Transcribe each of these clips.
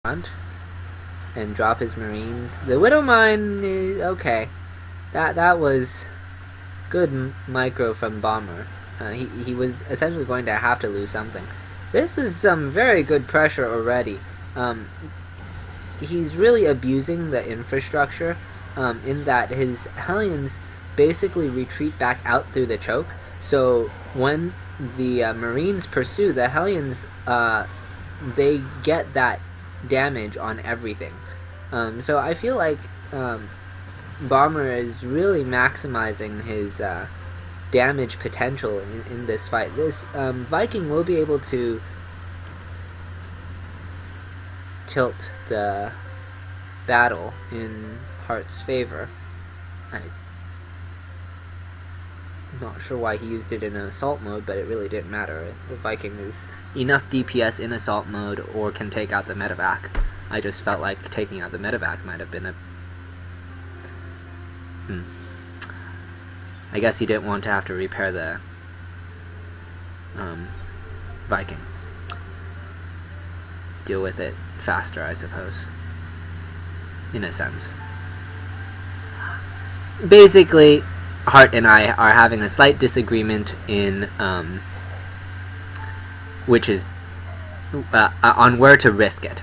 front and drop his marines. The Widow Mine is okay. That was good micro from Bomber. He was essentially going to have to lose something. This is some very good pressure already. He's really abusing the infrastructure in that his Hellions basically retreat back out through the choke. So when the Marines pursue, the Hellions, they get that damage on everything. So I feel like Bomber is really maximizing his damage potential in this fight. This Viking will be able to tilt the battle in Heart's favor. I'm not sure why he used it in an assault mode, but it really didn't matter. The Viking is enough DPS in assault mode or can take out the medevac. I just felt like taking out the medevac might have been a... I guess he didn't want to have to repair the Viking. Deal with it faster, I suppose. In a sense. Basically, Hart and I are having a slight disagreement in which is on where to risk it.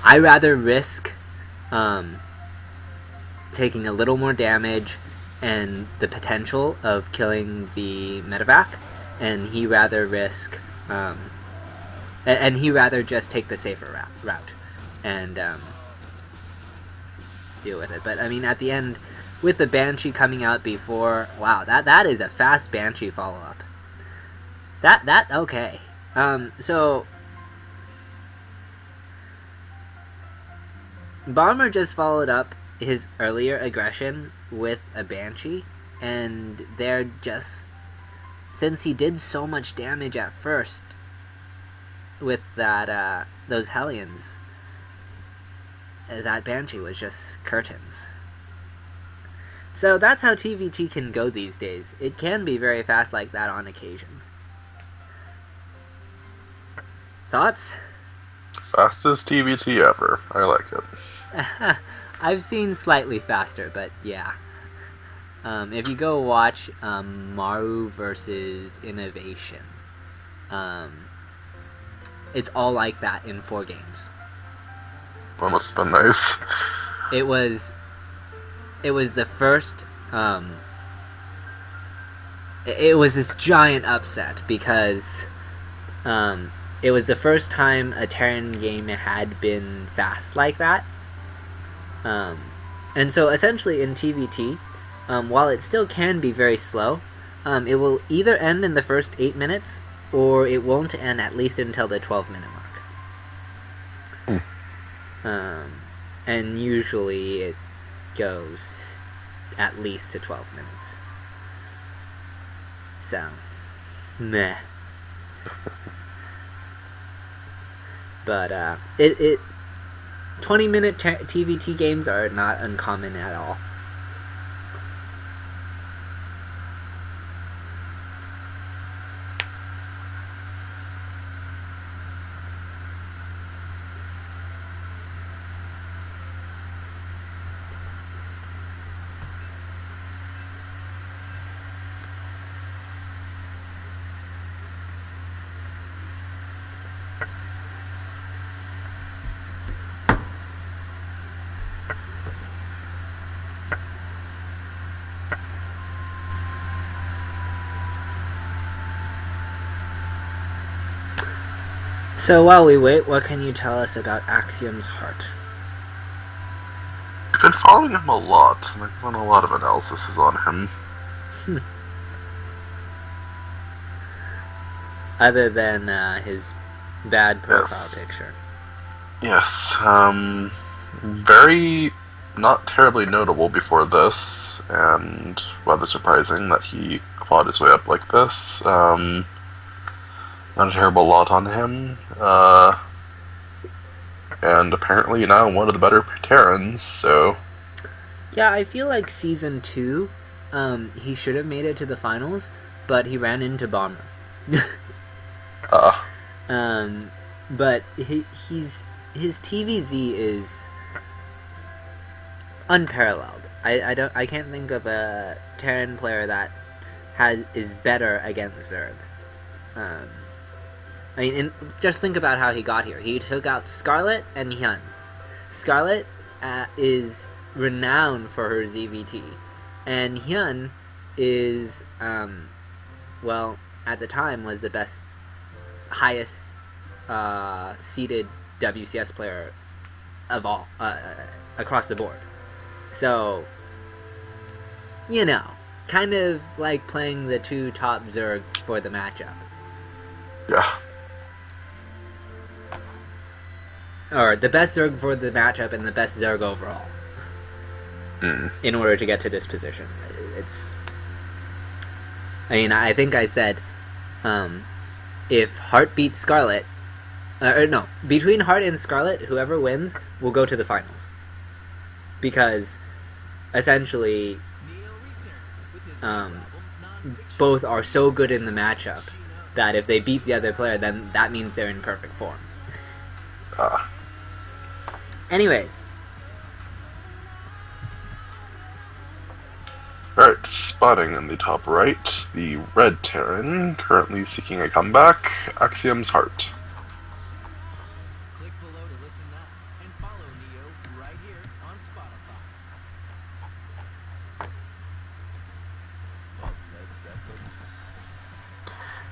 I rather risk taking a little more damage and the potential of killing the medevac, and he rather risk and he rather just take the safer route and deal with it. But I mean, at the end, with the Banshee coming out before, wow, that is a fast Banshee follow-up. That okay. So Bomber just followed up his earlier aggression with a Banshee, and they're just, since he did so much damage at first with that those Hellions, that Banshee was just curtains. So that's how TVT can go these days. It can be very fast like that on occasion. Thoughts? Fastest TVT ever. I like it. I've seen slightly faster, but yeah. If you go watch Maru versus Innovation, it's all like that in 4 games. That must have been nice. It was the first, it was this giant upset because it was the first time a Terran game had been fast like that. And so essentially in TVT, while it still can be very slow, it will either end in the first 8 minutes, or it won't end at least until the 12-minute mark. And usually it goes at least to 12 minutes. So, meh. But, 20-minute TVT games are not uncommon at all. So while we wait, what can you tell us about Axiom's Heart? I've been following him a lot, and I've done a lot of analysis on him. Other than his bad profile picture. Yes, very not terribly notable before this, and rather surprising that he clawed his way up like this. Not a terrible lot on him, and apparently now one of the better Terrans, so... Yeah, I feel like Season 2, he should have made it to the finals, but he ran into Bomber. But he's his TVZ is unparalleled. I can't think of a Terran player that is better against Zerg. Um, just think about how he got here. He took out Scarlet and Hyun. Scarlet is renowned for her ZVT, and Hyun is, well, at the time was the best, highest seeded WCS player of all, across the board. So, you know, kind of like playing the two top Zerg for the matchup. Yeah. Or the best Zerg for the matchup and the best Zerg overall. In order to get to this position. I think I said, if Heart beats Scarlet, between Heart and Scarlet, whoever wins will go to the finals. Because, essentially, both are so good in the matchup that if they beat the other player, then that means they're in perfect form. Anyways. Alright, spotting in the top right, the red Terran, currently seeking a comeback, Axiom's Heart. Click below to listen now, and follow Neo right here on Spotify.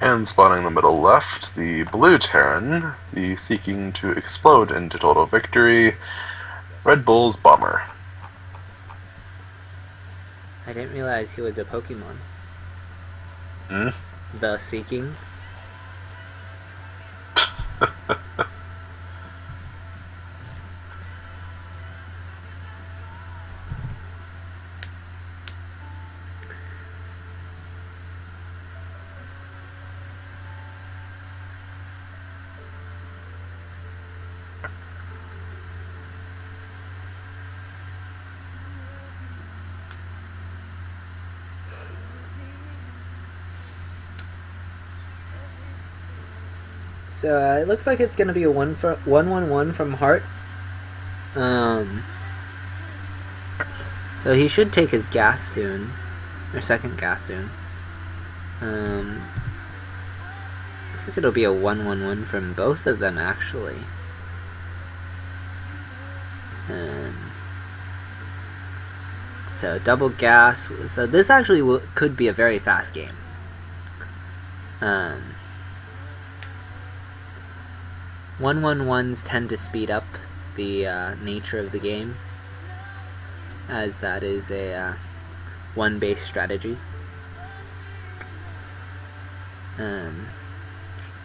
And spotting in the middle left, the blue Terran, the seeking to explode into total victory, Red Bull's Bomber. I didn't realize he was a Pokemon. The Seeking. So it looks like it's going to be a 1-1-1 from Heart. So he should take his gas soon, or second gas soon. Looks like it'll be a 1-1-1 from both of them actually. So double gas. So this actually could be a very fast game. 1-1-1s tend to speed up the nature of the game, as that is a one-base strategy.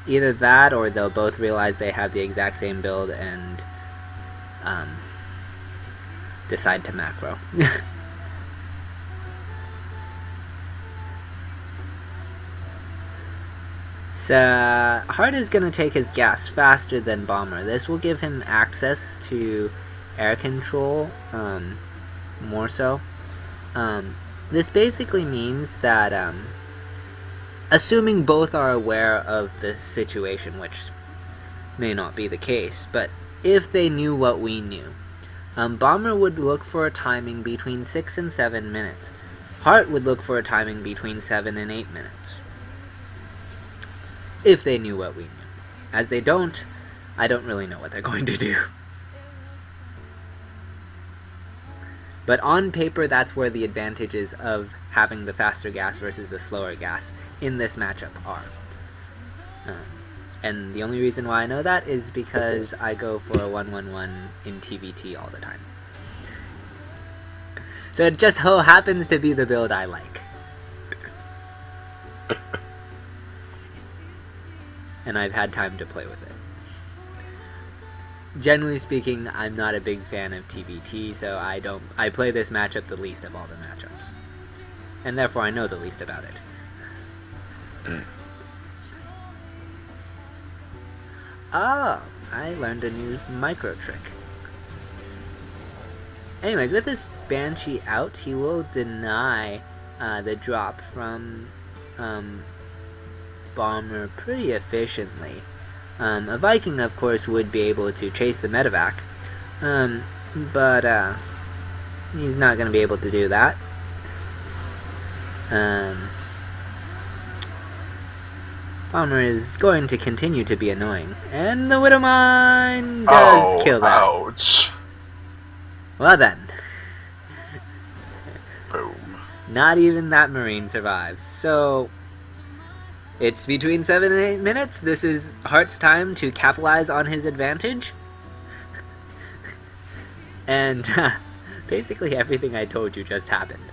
Either that, or they'll both realize they have the exact same build and decide to macro. So, Heart is going to take his gas faster than Bomber. This will give him access to air control, more so. This basically means that, assuming both are aware of the situation, which may not be the case, but if they knew what we knew, Bomber would look for a timing between 6 and 7 minutes. Heart would look for a timing between 7 and 8 minutes. If they knew what we knew. As they don't, I don't really know what they're going to do. But on paper, that's where the advantages of having the faster gas versus the slower gas in this matchup are. And the only reason why I know that is because I go for a 1-1-1 in TVT all the time. So it just happens to be the build I like. And I've had time to play with it. Generally speaking, I'm not a big fan of TVT, so I play this matchup the least of all the matchups. And therefore I know the least about it. Oh, I learned a new micro trick. Anyways, with this Banshee out, he will deny the drop from Bomber pretty efficiently. A Viking, of course, would be able to chase the medevac, but he's not going to be able to do that. Bomber is going to continue to be annoying, and the Widowmine does kill that. Ouch. Well then, Boom. not even that Marine survives. So, it's between 7 and 8 minutes. This is Hart's time to capitalize on his advantage. And basically everything I told you just happened.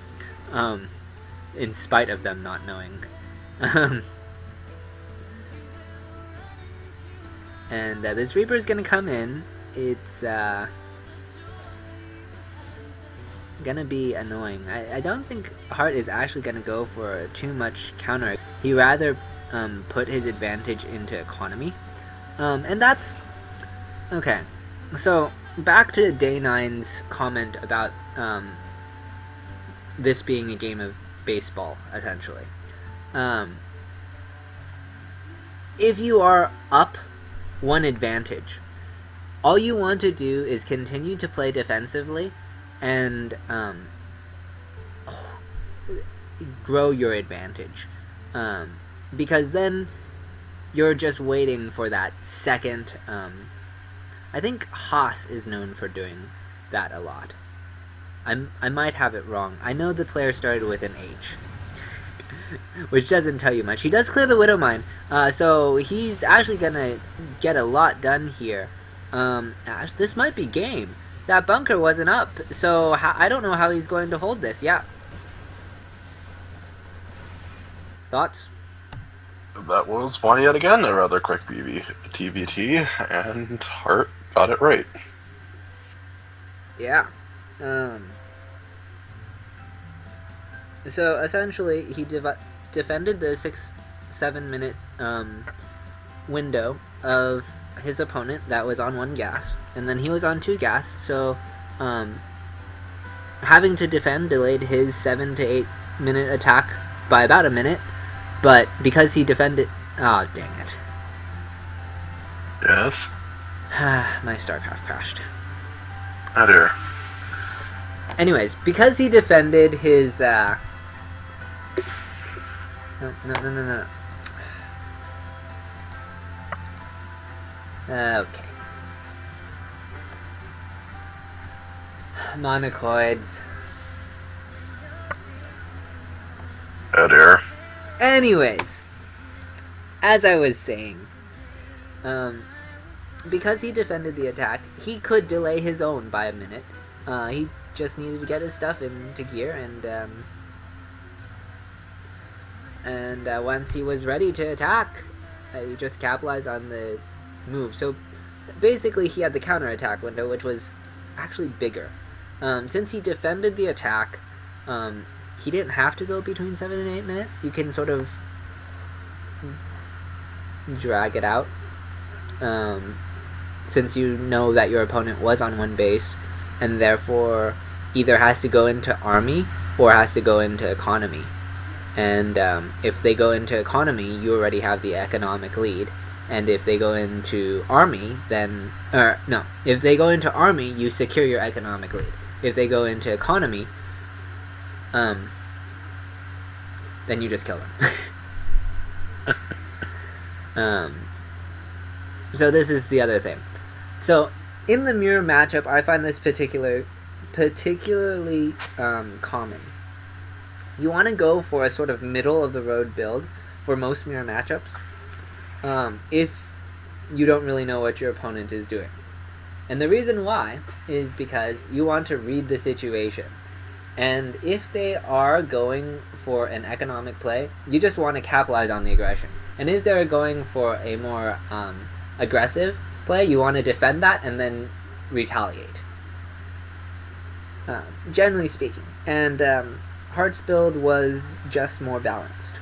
In spite of them not knowing. And this Reaper is gonna come in. It's gonna be annoying. I don't think Hart is actually gonna go for too much counter. He rather put his advantage into economy. And that's okay. So back to Day 9's comment about this being a game of baseball, essentially. If you are up one advantage, all you want to do is continue to play defensively and grow your advantage, because then you're just waiting for that second. I think Haas is known for doing that a lot. I might have it wrong. I know the player started with an H, which doesn't tell you much. He does clear the Widowmine, so he's actually gonna get a lot done here. This might be game. That bunker wasn't up, so I don't know how he's going to hold this. Yeah. Thoughts? That was one yet again, a rather quick TVT, and Hart got it right. Yeah. So essentially, he defended the 6-7 minute window of his opponent that was on 1 gas, and then he was on 2 gas. So having to defend delayed his 7 to 8 minute attack by about a minute. But because he defended, oh dang it! Yes. My StarCraft crashed. Oh dear. Anyways, because he defended his no. Okay. Monocoids. Oh dear. Anyways, as I was saying, because he defended the attack, he could delay his own by a minute. He just needed to get his stuff into gear, and once he was ready to attack, he just capitalized on the move. So basically, he had the counterattack window, which was actually bigger. Since he defended the attack, he didn't have to go between 7 and 8 minutes. You can sort of drag it out, since you know that your opponent was on 1 base, and therefore either has to go into army or has to go into economy. And if they go into economy, you already have the economic lead. And if they go into army, then if they go into army, you secure your economic lead. If they go into economy, then you just kill them. So this is the other thing. So in the mirror matchup, I find this particularly common. You want to go for a sort of middle of the road build for most mirror matchups, if you don't really know what your opponent is doing. And the reason why is because you want to read the situation. And if they are going for an economic play, you just want to capitalize on the aggression. And if they're going for a more aggressive play, you want to defend that and then retaliate. Generally speaking. And Hart's build was just more balanced.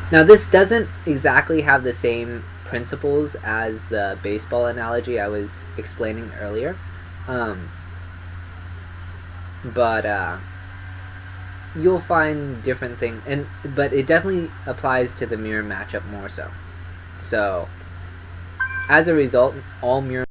Now this doesn't exactly have the same principles as the baseball analogy I was explaining earlier. but you'll find different things, but it definitely applies to the mirror matchup more so. So as a result, all mirror